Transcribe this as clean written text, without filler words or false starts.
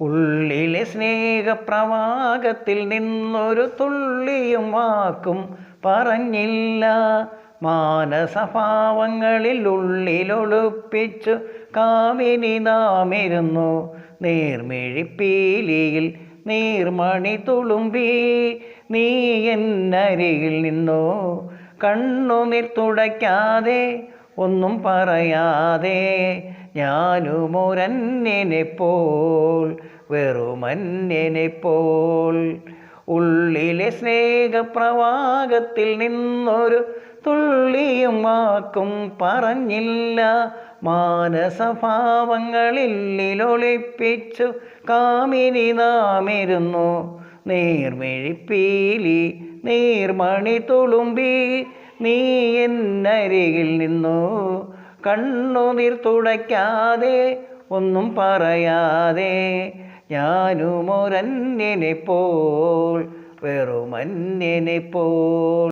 ഉള്ളിലെ സ്നേഹപ്രവാഹത്തിൽ നിന്നൊരു തുള്ളിയും വാക്കും പറഞ്ഞില്ല. മാനസഭാവങ്ങളിൽ ഉള്ളിലൊളിപ്പിച്ചു കാമിനി നാമിരുന്നു. നേർമിഴിപ്പീലിയിൽ നീർമണി തുളുമ്പി നീ എന്നരികിൽ നിന്നോ. കണ്ണുനീർ തുടയ്ക്കാതെ ഒന്നും പറയാതെ ഞാനുമൊരന്യനെപ്പോൽ വെറുമന്യനെപ്പോൽ. ഉള്ളിലെ സ്നേഹപ്രവാഹത്തിൽ നിന്നൊരു തുള്ളിയും വാക്കും പറഞ്ഞില്ല. മാനസഭാവങ്ങളിൽ ഒളിപ്പിച്ചു കാമിനി നാമിരുന്നു. നേർമിഴിപ്പീലി നീർമണി തുളുമ്പി നീ എന്നരികിൽ നിന്നു. കണ്ണുനീർ തുടയ്ക്കാതെ ഒന്നും പറയാതെ ഞാനുമൊരന്യനെപ്പോൽ വെറുമന്യനെപ്പോൽ.